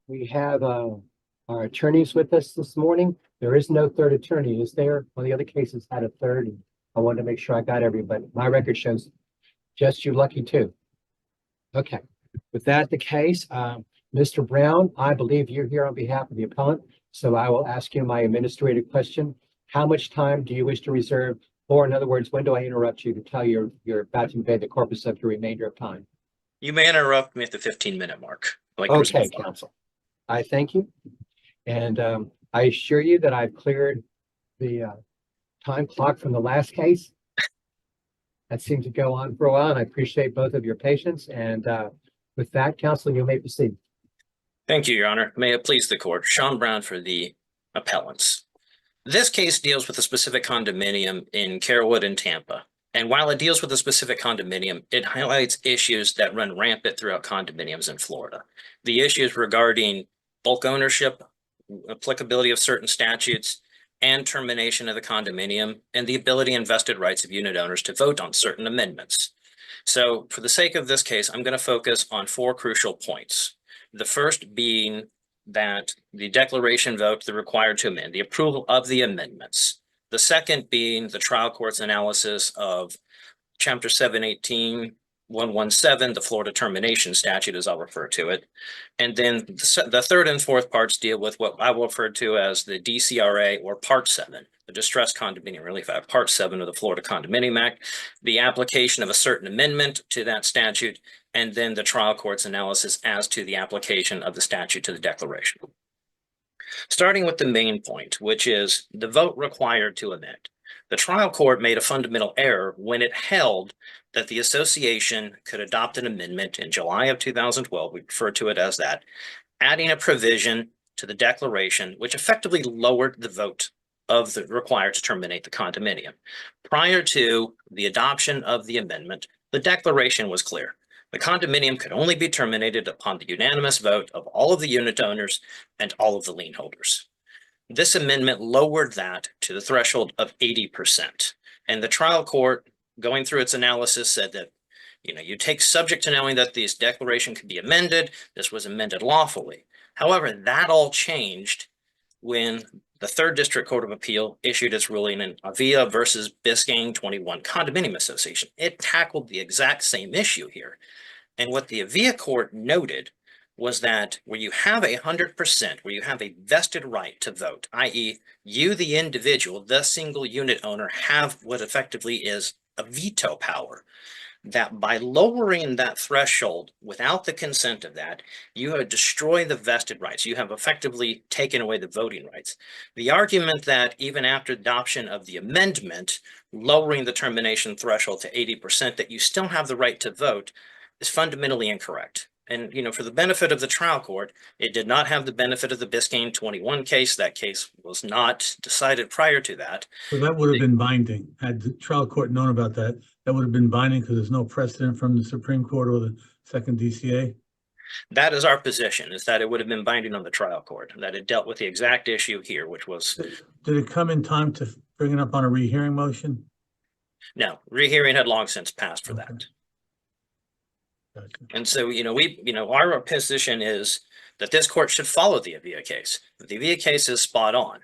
We have our attorneys with us this morning. There is no third attorney, is there? Well, the other cases had a third. I wanted to make sure I got everybody. My record shows just you lucky too. Okay, with that the case, Mr. Brown, I believe you're here on behalf of the appellant, so I will ask you my administrative question. How much time do you wish to reserve? Or in other words, when do I interrupt you to tell you you're about to invade the corpus of your remainder of time? You may interrupt me at the 15-minute mark. Okay, counsel. I thank you. And I assure you that I've cleared the time clock from the last case. That seemed to go on for a while, and I appreciate both of your patience. And with that, counsel, you may proceed. Thank you, Your Honor. May it please the court. Sean Brown for the appellants. This case deals with a specific condominium in Carrollwood and Tampa. And while it deals with a specific condominium, it highlights issues that run rampant throughout condominiums in Florida. The issues regarding bulk ownership, applicability of certain statutes, and termination of the condominium, and the ability and vested rights of unit owners to vote on certain amendments. So for the sake of this case, I'm going to focus on four crucial points. The first being that the declaration vote, the required to amend, the approval of the amendments. The second being the trial court's analysis of Chapter 718.117, the Florida termination statute, as I'll refer to it. And then the third and fourth parts deal with what I will refer to as the DCRA, or Part 7, the Distressed Condominium Relief Act, Part 7 of the Florida Condominium Act, the application of a certain amendment to that statute, and then the trial court's analysis as to the application of the statute to the declaration. Starting with the main point, which is the vote required to amend. The trial court made a fundamental error when it held that the association could adopt an amendment in July of 2012, we refer to it as that, adding a provision to the declaration, which effectively lowered the vote of the required to terminate the condominium. Prior to the adoption of the amendment, the declaration was clear. The condominium could only be terminated upon the unanimous vote of all of the unit owners and all of the lien holders. This amendment lowered that to the threshold of 80%. And the trial court, going through its analysis, said that, you take subject to knowing that this declaration could be amended. This was amended lawfully. However, that all changed when the Third District Court of Appeal issued its ruling in Avia versus Biscayne 21 Condominium Association. It tackled the exact same issue here. And what the Avia court noted was that where you have 100%, where you have a vested right to vote, i.e. you, the individual, the single unit owner, have what effectively is a veto power, that by lowering that threshold without the consent of that, you have destroyed the vested rights. You have effectively taken away the voting rights. The argument that even after adoption of the amendment, lowering the termination threshold to 80%, that you still have the right to vote is fundamentally incorrect. And, for the benefit of the trial court, it did not have the benefit of the Biscayne 21 case. That case was not decided prior to that. So that would have been binding. Had the trial court known about that, that would have been binding because there's no precedent from the Supreme Court or the second DCA? That is our position, is that it would have been binding on the trial court, that it dealt with the exact issue here, which was... Did it come in time to bring it up on a rehearing motion? No, rehearing had long since passed for that. Gotcha. And so, our position is that this court should follow the Avia case. The Avia case is spot on,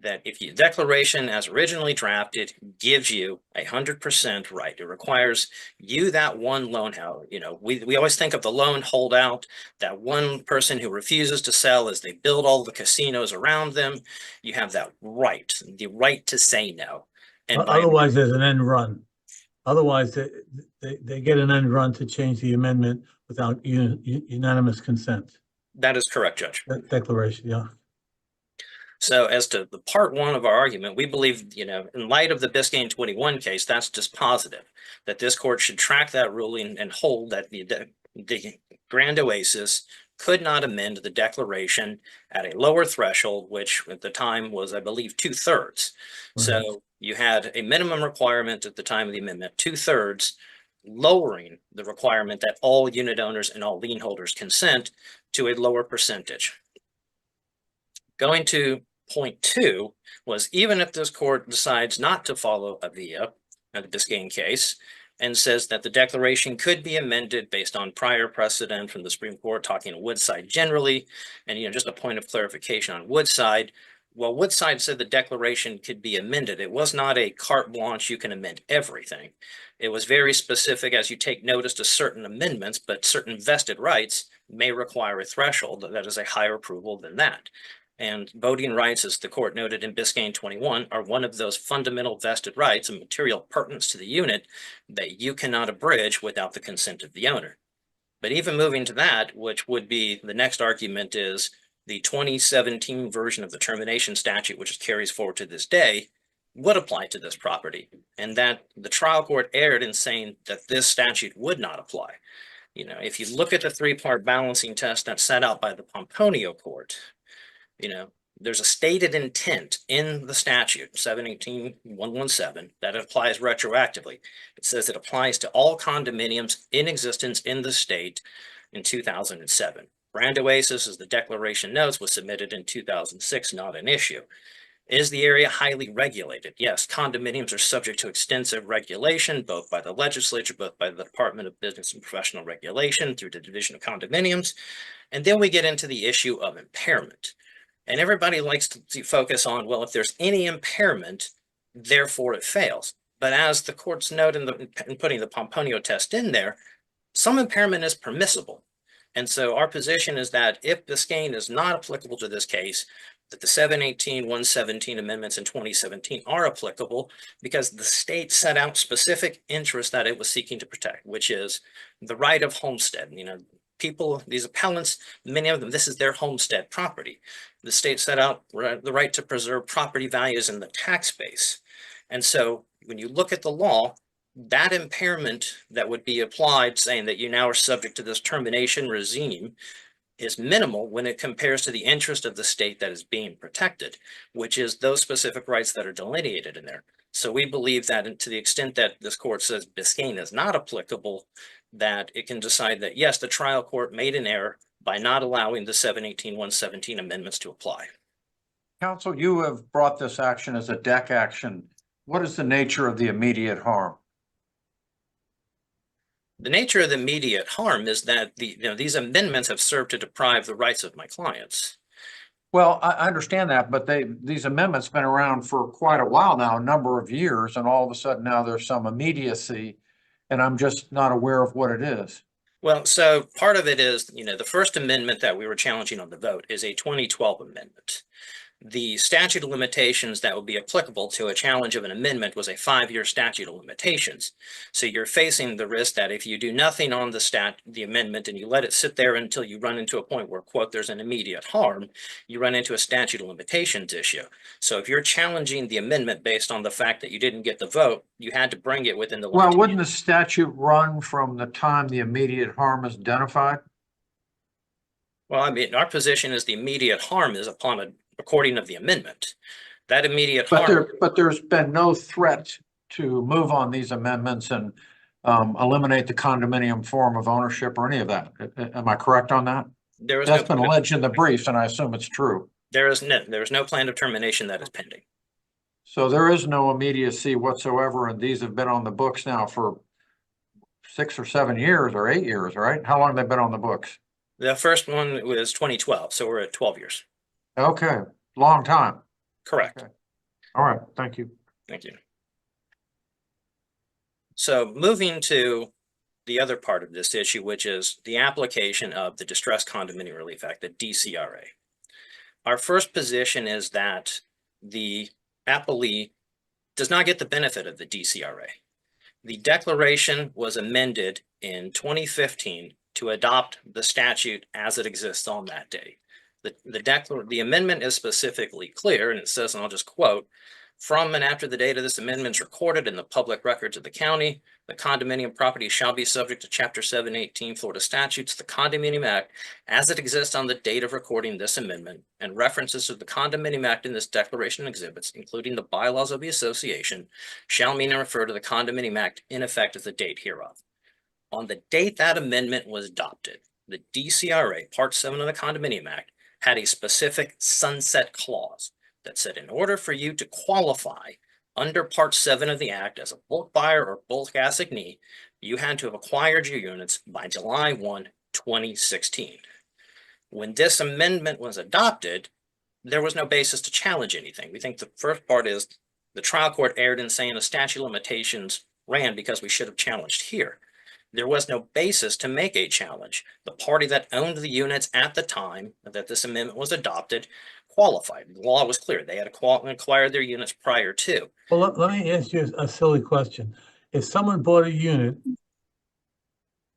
that if your declaration as originally drafted gives you 100% right, it requires you, that one loan holder. We always think of the loan holdout, that one person who refuses to sell as they build all the casinos around them. You have that right, the right to say no. And otherwise, there's an end run. Otherwise, they get an end run to change the amendment without unanimous consent. That is correct, Judge. That declaration, yeah. So as to the part one of our argument, we believe, in light of the Biscayne 21 case, that's just positive, that this court should track that ruling and hold that the Grand Oasis could not amend the declaration at a lower threshold, which at the time was, I believe, 2/3. Right. So you had a minimum requirement at the time of the amendment, 2/3, lowering the requirement that all unit owners and all lien holders consent to a lower percentage. Going to point two was, even if this court decides not to follow Avia, the Biscayne case, and says that the declaration could be amended based on prior precedent from the Supreme Court talking Woodside generally. And, just a point of clarification on Woodside. Well, Woodside said the declaration could be amended. It was not a carte blanche, you can amend everything. It was very specific as you take notice to certain amendments, but certain vested rights may require a threshold that is a higher approval than that. And voting rights, as the court noted in Biscayne 21, are one of those fundamental vested rights and material pertinence to the unit that you cannot abridge without the consent of the owner. But even moving to that, which would be the next argument, is the 2017 version of the termination statute, which carries forward to this day, would apply to this property, and that the trial court erred in saying that this statute would not apply. If you look at the three-part balancing test that's set out by the Pomponio Court, there's a stated intent in the statute, 718.117, that it applies retroactively. It says it applies to all condominiums in existence in the state in 2007. Brand Oasis, as the declaration notes, was submitted in 2006, not an issue. Is the area highly regulated? Yes, condominiums are subject to extensive regulation, both by the legislature, both by the Department of Business and Professional Regulation through the Division of Condominiums. And then we get into the issue of impairment. And everybody likes to focus on, well, if there's any impairment, therefore it fails. But as the courts note in putting the Pomponio test in there, some impairment is permissible. And so our position is that if Biscayne is not applicable to this case, that the 718.117 amendments in 2017 are applicable because the state set out specific interests that it was seeking to protect, which is the right of homestead. People, these appellants, many of them, this is their homestead property. The state set out the right to preserve property values in the tax base. And so when you look at the law, that impairment that would be applied, saying that you now are subject to this termination regime, is minimal when it compares to the interest of the state that is being protected, which is those specific rights that are delineated in there. So we believe that to the extent that this court says Biscayne is not applicable, that it can decide that, yes, the trial court made an error by not allowing the 718.117 amendments to apply. Counsel, you have brought this action as a deck action. What is the nature of the immediate harm? The nature of the immediate harm is that these amendments have served to deprive the rights of my clients. Well, I understand that, but these amendments have been around for quite a while now, a number of years, and all of a sudden now there's some immediacy, and I'm just not aware of what it is. Well, so part of it is, the first amendment that we were challenging on the vote is a 2012 amendment. The statute of limitations that would be applicable to a challenge of an amendment was a 5-year statute of limitations. So you're facing the risk that if you do nothing on the amendment and you let it sit there until you run into a point where, quote, there's an immediate harm, you run into a statute of limitations issue. So if you're challenging the amendment based on the fact that you didn't get the vote, you had to bring it within the. Well, wouldn't the statute run from the time the immediate harm is identified? Well, our position is the immediate harm is upon a recording of the amendment. That immediate harm. But there's been no threat to move on these amendments and eliminate the condominium form of ownership or any of that. Am I correct on that? That's been alleged in the briefs, and I assume it's true. There is no plan of termination that is pending. So there is no immediacy whatsoever, and these have been on the books now for 6 or 7 years or 8 years, right? How long have they been on the books? The first one was 2012, so we're at 12 years. Okay, long time. Correct. Okay. All right, thank you. Thank you. So moving to the other part of this issue, which is the application of the Distressed Condominium Relief Act, the DCRA. Our first position is that the appellee does not get the benefit of the DCRA. The declaration was amended in 2015 to adopt the statute as it exists on that day. The amendment is specifically clear, and it says, and I'll just quote, from and after the date of this amendment is recorded in the public records of the county, the condominium property shall be subject to Chapter 718 Florida statutes, the Condominium Act, as it exists on the date of recording this amendment, and references to the Condominium Act in this declaration exhibits, including the bylaws of the association, shall mean and refer to the Condominium Act in effect as the date hereof. On the date that amendment was adopted, the DCRA, Part 7 of the Condominium Act, had a specific sunset clause that said in order for you to qualify under Part 7 of the Act, as a bulk buyer or bulk assignee, you had to have acquired your units by July 1, 2016. When this amendment was adopted, there was no basis to challenge anything. We think the first part is the trial court erred in saying the statute of limitations ran because we should have challenged here. There was no basis to make a challenge. The party that owned the units at the time that this amendment was adopted qualified. The law was clear. They had acquired their units prior to. Well, let me ask you a silly question. If someone bought a unit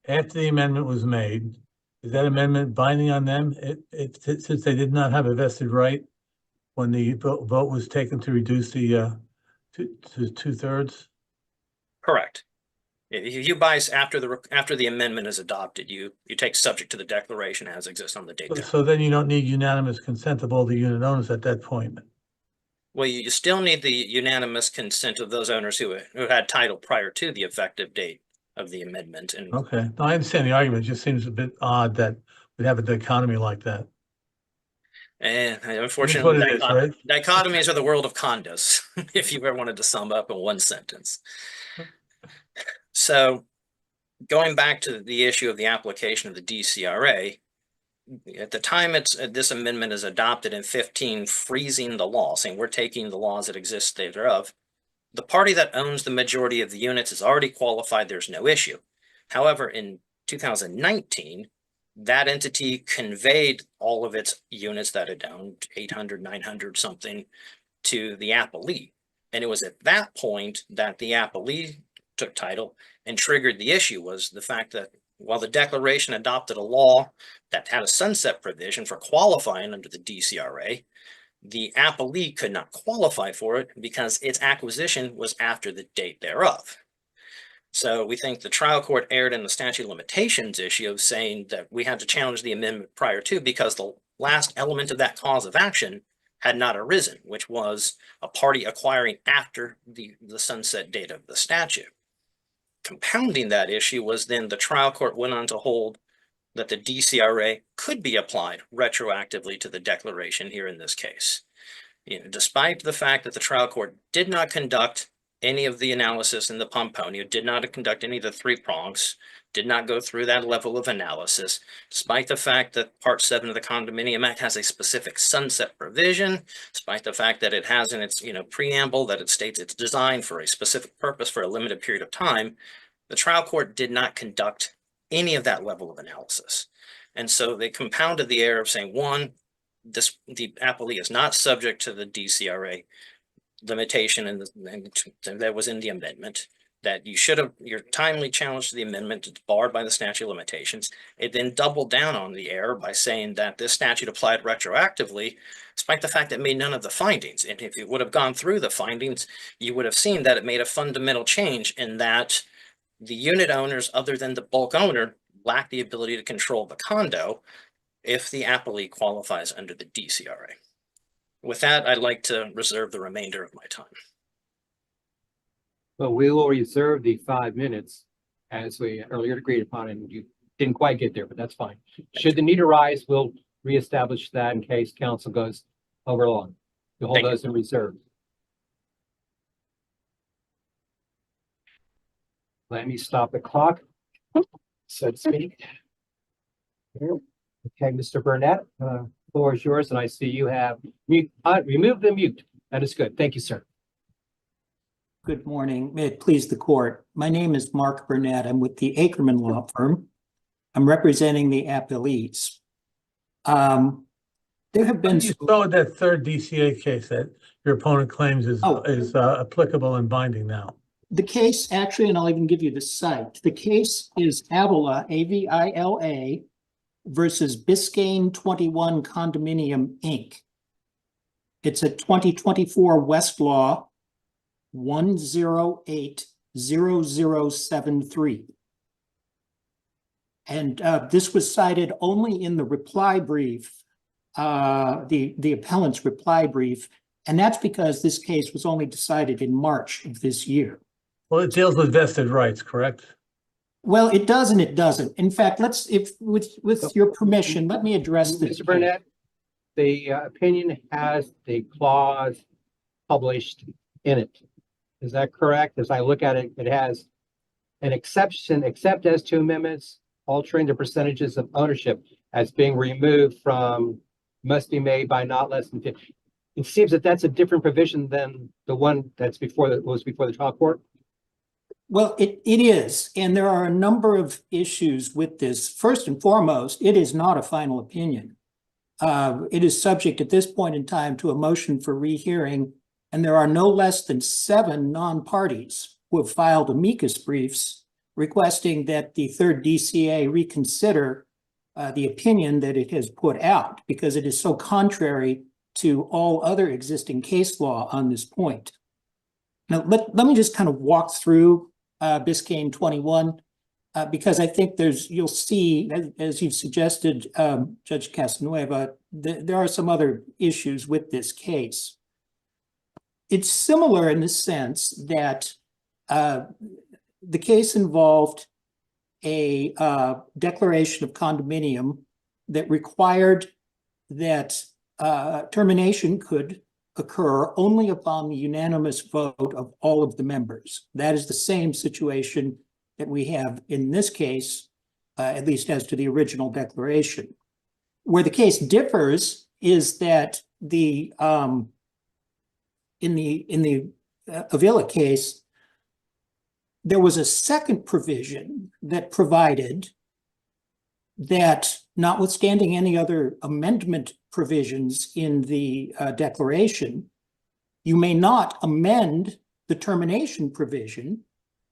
after the amendment was made, is that amendment binding on them? Since they did not have a vested right when the vote was taken to reduce the to 2/3? Correct. If you buy after the amendment is adopted, you take subject to the declaration as exists on the date. So then you don't need unanimous consent of all the unit owners at that point. Well, you still need the unanimous consent of those owners who had title prior to the effective date of the amendment. And Okay, no, I understand the argument. It just seems a bit odd that we'd have a dichotomy like that. And It is unfortunately, what it is, right? dichotomies are the world of condos, if you ever wanted to sum up in one sentence. So going back to the issue of the application of the DCRA, at the time this amendment is adopted in 15, freezing the law, saying we're taking the laws that exist thereof, the party that owns the majority of the units is already qualified, there's no issue. However, in 2019, that entity conveyed all of its units that had owned 800, 900 something to the appellee. And it was at that point that the appellee took title and triggered the issue. Was the fact that while the declaration adopted a law that had a sunset provision for qualifying under the DCRA, the appellee could not qualify for it because its acquisition was after the date thereof. So we think the trial court erred in the statute of limitations issue of saying that we had to challenge the amendment prior to, because the last element of that cause of action had not arisen, which was a party acquiring after the sunset date of the statute. Compounding that issue was then the trial court went on to hold that the DCRA could be applied retroactively to the declaration here in this case. Despite the fact that the trial court did not conduct any of the analysis in the Pomponio, did not conduct any of the three prongs, did not go through that level of analysis, despite the fact that Part 7 of the Condominium Act has a specific sunset provision, despite the fact that it has in its preamble that it states it's designed for a specific purpose for a limited period of time, the trial court did not conduct any of that level of analysis. And so they compounded the error of saying, one, the appellee is not subject to the DCRA limitation and that was in the amendment, that you should have your timely challenge to the amendment, it's barred by the statute of limitations. It then doubled down on the error by saying that this statute applied retroactively, despite the fact that it made none of the findings. And if you would have gone through the findings, you would have seen that it made a fundamental change in that the unit owners, other than the bulk owner, lack the ability to control the condo if the appellee qualifies under the DCRA. With that, I'd like to reserve the remainder of my time. Well, we will reserve the 5 minutes as we earlier agreed upon, and you didn't quite get there, but that's fine. Should the need arise, we'll reestablish that in case council goes over long. You'll hold Thank you. those in reserve. Let me stop the clock, so to speak. Okay, Mr. Burnett, floor is yours, and I see you have mute, remove the mute. That is good. Thank you, sir. Good morning. May it please the court. My name is Mark Burnett. I'm with the Ackerman Law Firm. I'm representing the appellees. There have been. You saw that third DCA case that your opponent claims is applicable and binding now. The case actually, and I'll even give you the site. The case is Avila, A-V-I-L-A versus Biscayne 21 Condominium, Inc. It's a 2024 Westlaw 1080073. And this was cited only in the reply brief, the appellant's reply brief, and that's because this case was only decided in March of this year. Well, it deals with vested rights, correct? Well, it does and it doesn't. In fact, with your permission, let me address this. Mr. Burnett, the opinion has the clause published in it. Is that correct? As I look at it, it has an exception, except as to amendments altering the percentages of ownership as being removed from must be made by not less than 50. It seems that that's a different provision than the one that's was before the trial court. Well, it is, and there are a number of issues with this. First and foremost, it is not a final opinion. It is subject at this point in time to a motion for rehearing, and there are no less than 7 non-parties who have filed amicus briefs requesting that the third DCA reconsider the opinion that it has put out, because it is so contrary to all other existing case law on this point. Now, let me just kind of walk through Biscayne 21, because I think you'll see, as you've suggested, Judge Casanueva, there are some other issues with this case. It's similar in the sense that the case involved a declaration of condominium that required that termination could occur only upon the unanimous vote of all of the members. That is the same situation that we have in this case, at least as to the original declaration. Where the case differs is that in the Avila case, there was a second provision that provided that, notwithstanding any other amendment provisions in the declaration, you may not amend the termination provision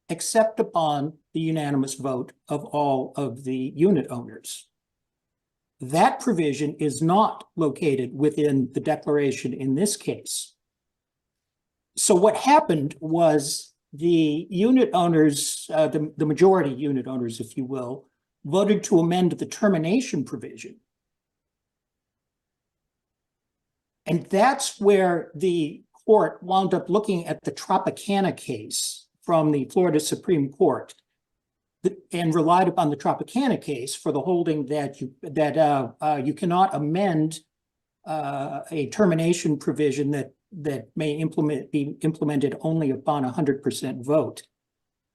except upon the unanimous vote of all of the unit owners. That provision is not located within the declaration in this case. So what happened was the unit owners, the majority unit owners, if you will, voted to amend the termination provision. And that's where the court wound up looking at the Tropicana case from the Florida Supreme Court and relied upon the Tropicana case for the holding that you cannot amend a termination provision that may be implemented only upon 100% vote.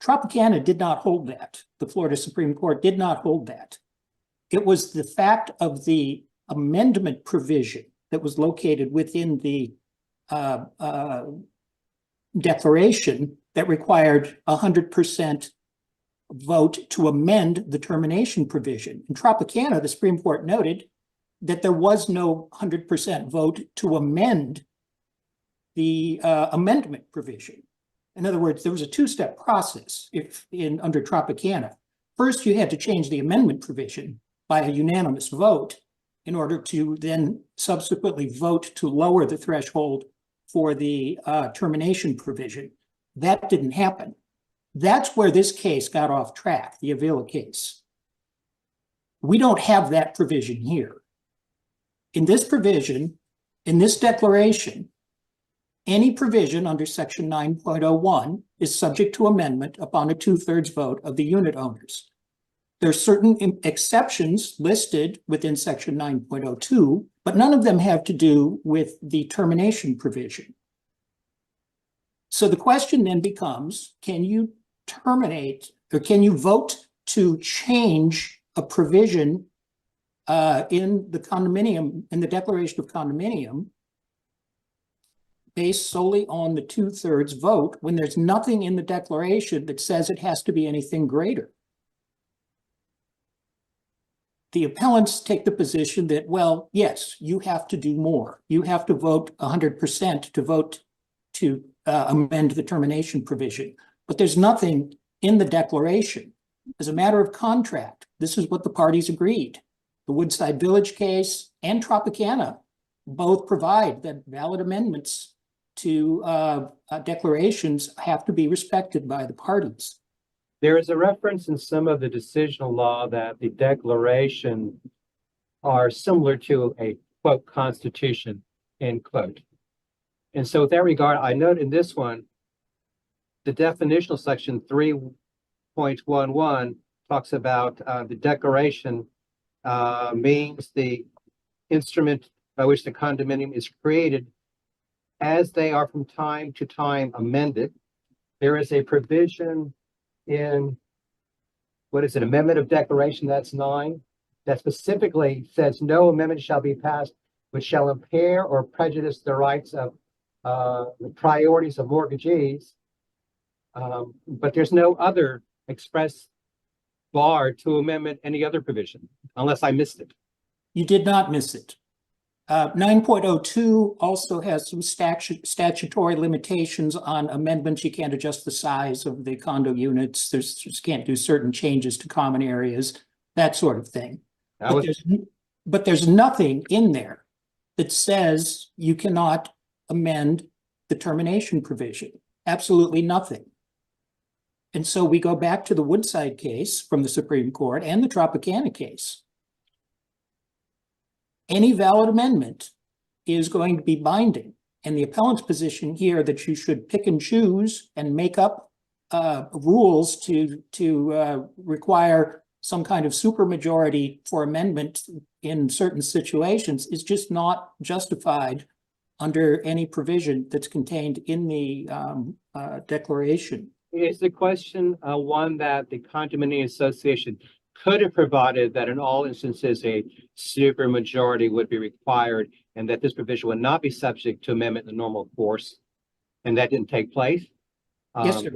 Tropicana did not hold that. The Florida Supreme Court did not hold that. It was the fact of the amendment provision that was located within the declaration that required 100% vote to amend the termination provision. In Tropicana, the Supreme Court noted that there was no 100% vote to amend the amendment provision. In other words, there was a 2-step process under Tropicana. First, you had to change the amendment provision by a unanimous vote in order to then subsequently vote to lower the threshold for the termination provision. That didn't happen. That's where this case got off track, the Avila case. We don't have that provision here. In this provision, in this declaration, any provision under section 9.01 is subject to amendment upon a 2/3 vote of the unit owners. There are certain exceptions listed within section 9.02, but none of them have to do with the termination provision. So the question then becomes, can you terminate, or can you vote to change a provision in the condominium, in the declaration of condominium, based solely on the 2/3 vote when there's nothing in the declaration that says it has to be anything greater? The appellants take the position that, well, yes, you have to do more. You have to vote 100% to vote to amend the termination provision. But there's nothing in the declaration. As a matter of contract, this is what the parties agreed. The Woodside Village case and Tropicana both provide that valid amendments to declarations have to be respected by the parties. There is a reference in some of the decisional law that the declaration are similar to a quote constitution, end quote. And so with that regard, I note in this one, the definitional section 3.11 talks about the declaration means the instrument by which the condominium is created as they are from time to time amended there is a provision in, what is it, Amendment of Declaration, that's 9, that specifically says no amendment shall be passed which shall impair or prejudice the rights of the priorities of mortgagees. But there's no other express bar to amendment any other provision, unless I missed it. You did not miss it. 9.02 also has some statutory limitations on amendments. You can't adjust the size of the condo units. Just can't do certain changes to common areas, that sort of thing. But there's nothing in there that says you cannot amend the termination provision. Absolutely nothing. And so we go back to the Woodside case from the Supreme Court and the Tropicana case. Any valid amendment is going to be binding. And the appellant's position here that you should pick and choose and make up rules to require some kind of supermajority for amendment in certain situations is just not justified under any provision that's contained in the declaration. Is the question one that the condominium association could have provided that in all instances a supermajority would be required and that this provision would not be subject to amendment in the normal course, and that didn't take place? Yes, sir.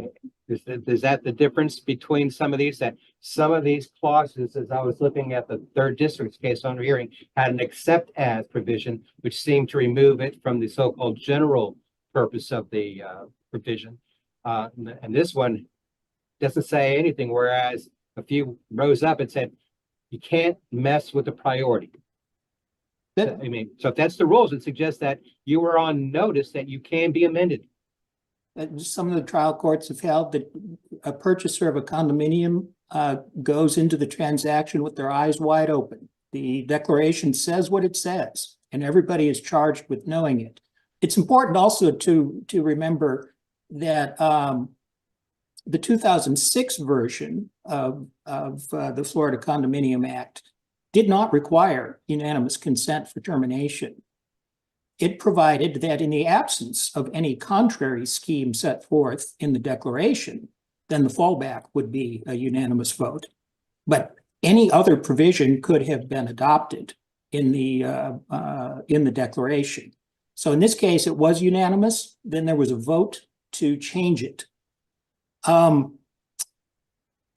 Is that the difference between some of these, that some of these clauses, as I was looking at the third district's case on hearing, had an except as provision, which seemed to remove it from the so-called general purpose of the provision. And this one doesn't say anything, whereas a few rows up, it said, you can't mess with the priority. I mean, so if that's the rules, it suggests that you were on notice that you can be amended. Some of the trial courts have held that a purchaser of a condominium goes into the transaction with their eyes wide open. The declaration says what it says, and everybody is charged with knowing it. It's important also to remember that the 2006 version of the Florida Condominium Act did not require unanimous consent for termination. It provided that in the absence of any contrary scheme set forth in the declaration, then the fallback would be a unanimous vote. But any other provision could have been adopted in the declaration. So in this case, it was unanimous. Then there was a vote to change it. I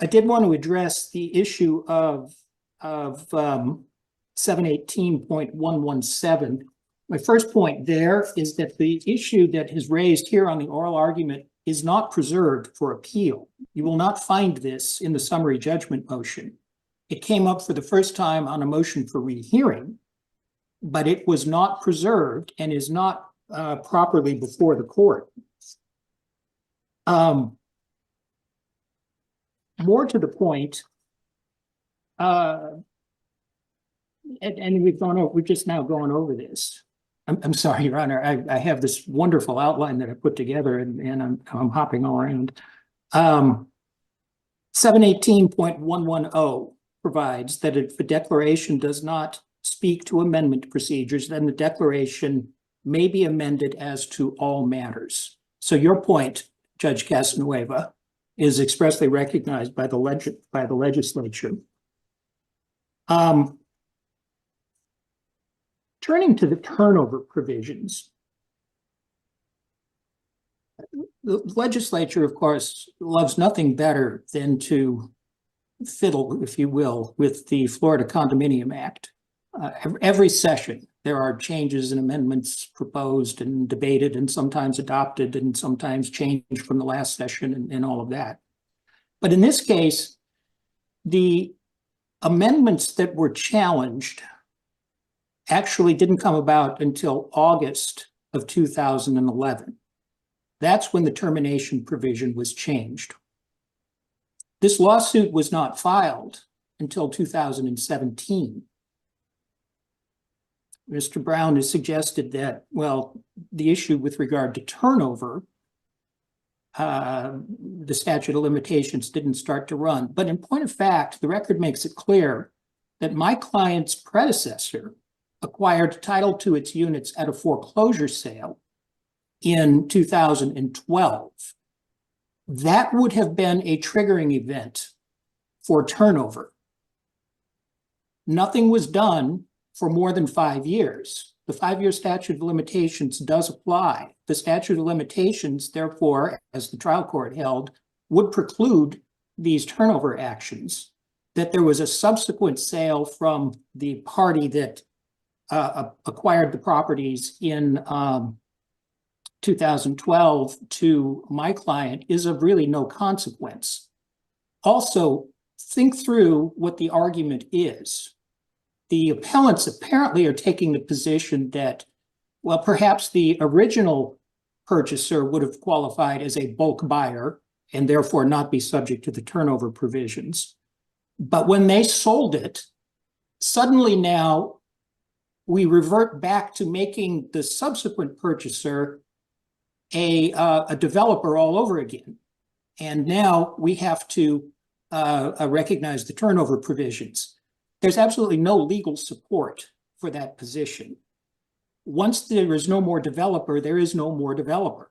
did want to address the issue of 718.117. My first point there is that the issue that is raised here on the oral argument is not preserved for appeal. You will not find this in the summary judgment motion. It came up for the first time on a motion for rehearing, but it was not preserved and is not properly before the court. More to the point, and we've just now gone over this. I'm sorry, Your Honor. I have this wonderful outline that I put together, and I'm hopping all around. 718.110 provides that if a declaration does not speak to amendment procedures, then the declaration may be amended as to all matters. So your point, Judge Casanueva, is expressly recognized by the legislature. Turning to the turnover provisions, the legislature, of course, loves nothing better than to fiddle, if you will, with the Florida Condominium Act. Every session, there are changes and amendments proposed and debated and sometimes adopted and sometimes changed from the last session and all of that. But in this case, the amendments that were challenged actually didn't come about until August of 2011. That's when the termination provision was changed. This lawsuit was not filed until 2017. Mr. Brown has suggested that, well, the issue with regard to turnover, the statute of limitations didn't start to run. But in point of fact, the record makes it clear that my client's predecessor acquired title to its units at a foreclosure sale in 2012. that would have been a triggering event for turnover. Nothing was done for more than 5 years. The 5-year statute of limitations does apply. The statute of limitations, therefore, as the trial court held, would preclude these turnover actions. That there was a subsequent sale from the party that acquired the properties in 2012 to my client is of really no consequence. Also, think through what the argument is. The appellants apparently are taking the position that, well, perhaps the original purchaser would have qualified as a bulk buyer and therefore not be subject to the turnover provisions. But when they sold it, suddenly now we revert back to making the subsequent purchaser a developer all over again. And now we have to recognize the turnover provisions. There's absolutely no legal support for that position. Once there is no more developer, there is no more developer.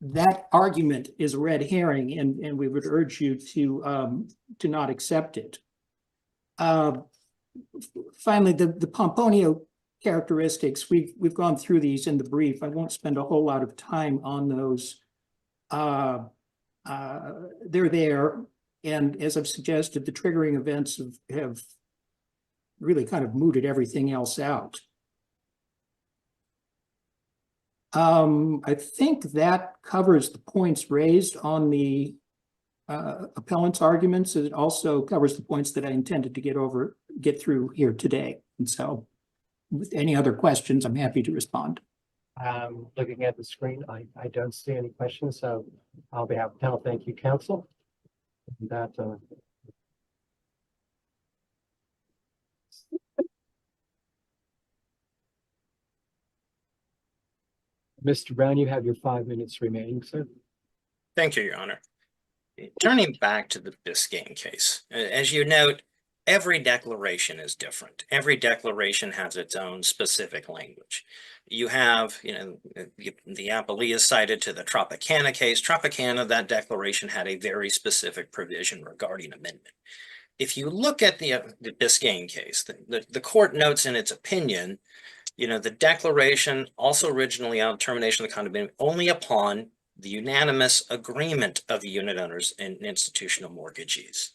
That argument is a red herring, and we would urge you to not accept it. Finally, the Pomponio characteristics, we've gone through these in the brief. I won't spend a whole lot of time on those. They're there, and as I've suggested, the triggering events have really kind of mooted everything else out. I think that covers the points raised on the appellant's arguments. It also covers the points that I intended to get through here today. And so with any other questions, I'm happy to respond. Looking at the screen, I don't see any questions. So on behalf of the panel, thank you, counsel. That Mr. Brown, you have your 5 minutes remaining, sir. Thank you, Your Honor. Turning back to the Biscayne case, as you note, every declaration is different. Every declaration has its own specific language. You have, the appellee is cited to the Tropicana case. Tropicana, that declaration had a very specific provision regarding amendment. If you look at the Biscayne case, the court notes in its opinion, the declaration also originally on termination of the condominium only upon the unanimous agreement of the unit owners and institutional mortgagees.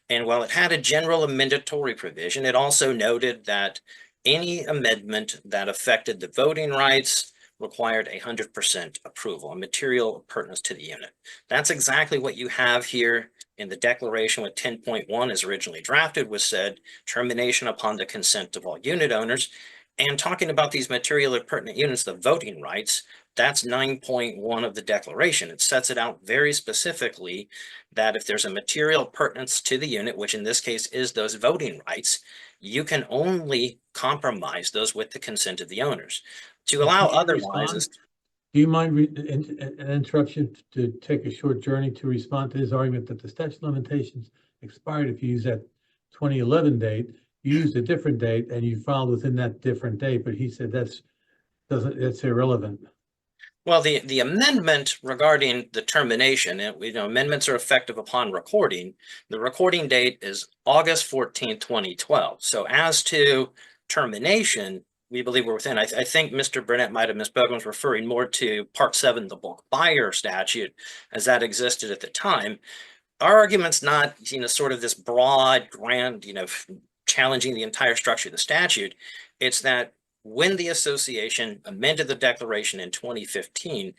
And while it had a general amendatory provision, it also noted that any amendment that affected the voting rights required 100% approval, a material pertinence to the unit. That's exactly what you have here in the declaration with 10.1 as originally drafted, was said termination upon the consent of all unit owners. And talking about these material pertinent units, the voting rights, that's 9.1 of the declaration. It sets it out very specifically that if there's a material pertinence to the unit, which in this case is those voting rights, you can only compromise those with the consent of the owners. To allow otherwise. Do you mind an interruption to take a short journey to respond to his argument that the statute of limitations expired if you use that 2011 date? You used a different date and you filed within that different date, but he said that's irrelevant. Well, the amendment regarding the termination, amendments are effective upon recording. The recording date is August 14, 2012. So as to termination, we believe we're within. I think Mr. Burnett might have misspoken, was referring more to Part 7, the bulk buyer statute, as that existed at the time. Our argument's not, sort of this broad, grand, challenging the entire structure of the statute. It's that when the association amended the declaration in 2015,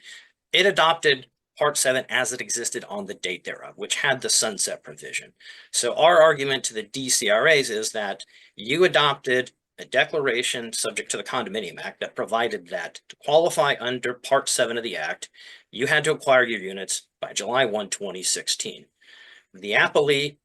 it adopted Part 7 as it existed on the date thereof, which had the sunset provision. So our argument to the DCRAs is that you adopted a declaration subject to the Condominium Act that provided that to qualify under Part 7 of the Act, you had to acquire your units by July 1, 2016. The appellee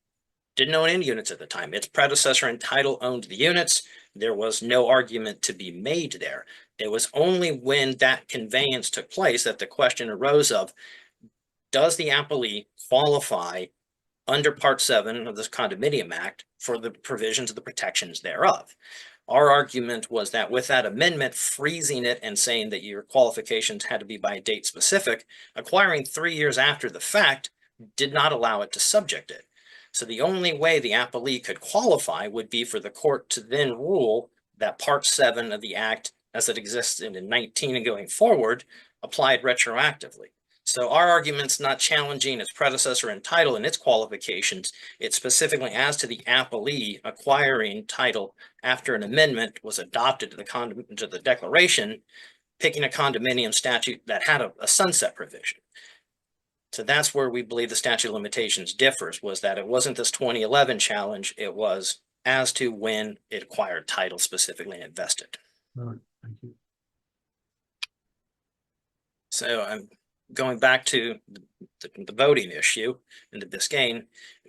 didn't own any units at the time. Its predecessor in title owned the units. There was no argument to be made there. It was only when that conveyance took place that the question arose of, does the appellee qualify under Part 7 of this Condominium Act for the provisions of the protections thereof? Our argument was that with that amendment, freezing it and saying that your qualifications had to be by a date specific, acquiring 3 years after the fact did not allow it to subject it. So the only way the appellee could qualify would be for the court to then rule that Part 7 of the Act, as it existed in 19 and going forward, applied retroactively. So our argument's not challenging its predecessor in title and its qualifications. It's specifically as to the appellee acquiring title after an amendment was adopted to the declaration, picking a condominium statute that had a sunset provision. So that's where we believe the statute of limitations differs, was that it wasn't this 2011 challenge, it was as to when it acquired title specifically and invested. All right, thank you. So I'm going back to the voting issue and the Biscayne,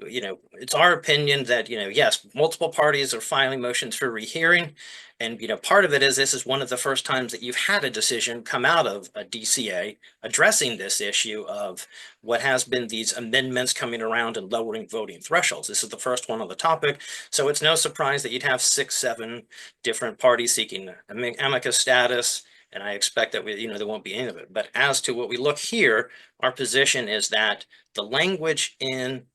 you know, it's our opinion that, you know, yes, multiple parties are filing motions for rehearing. And, you know, part of it is this is one of the first times that you've had a decision come out of a DCA addressing this issue of what has been these amendments coming around and lowering voting thresholds. This is the first one on the topic. So it's no surprise that you'd have 6, 7 different parties seeking amicus status. And I expect that there won't be any of it. But as to what we look here, our position is that the language in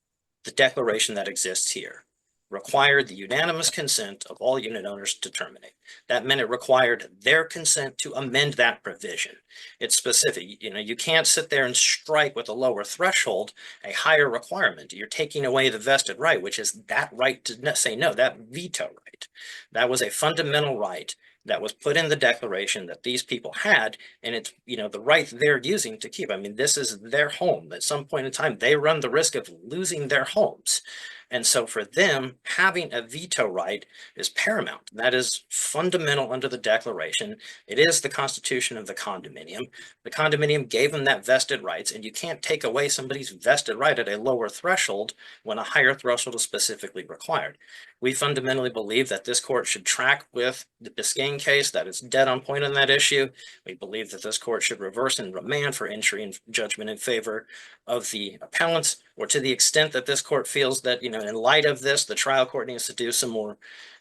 the declaration that exists here required the unanimous consent of all unit owners to terminate. That meant it required their consent to amend that provision. It's specific. You know, you can't sit there and strike with a lower threshold a higher requirement. You're taking away the vested right, which is that right to say no, that veto right. That was a fundamental right that was put in the declaration that these people had, and it's, you know, the right they're using to keep. I mean, this is their home. At some point in time, they run the risk of losing their homes. And so for them, having a veto right is paramount. That is fundamental under the declaration. It is the constitution of the condominium. The condominium gave them that vested rights, and you can't take away somebody's vested right at a lower threshold when a higher threshold is specifically required. We fundamentally believe that this court should track with the Biscayne case, that it's dead on point on that issue. We believe that this court should reverse and remand for entry and judgment in favor of the appellants, or to the extent that this court feels that, you know, in light of this, the trial court needs to do some more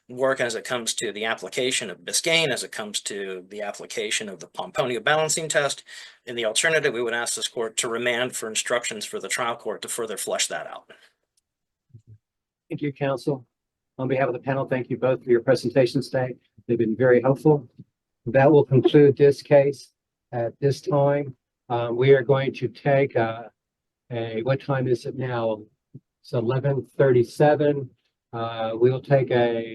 work as it comes to the application of Biscayne, as it comes to the application of the Pomponio balancing test. In the alternative, we would ask this court to remand for instructions for the trial court to further flesh that out. Thank you, counsel. On behalf of the panel, thank you both for your presentations today. They've been very helpful. That will conclude this case at this time. We are going to take what time is it now? It's 11:37. We'll take a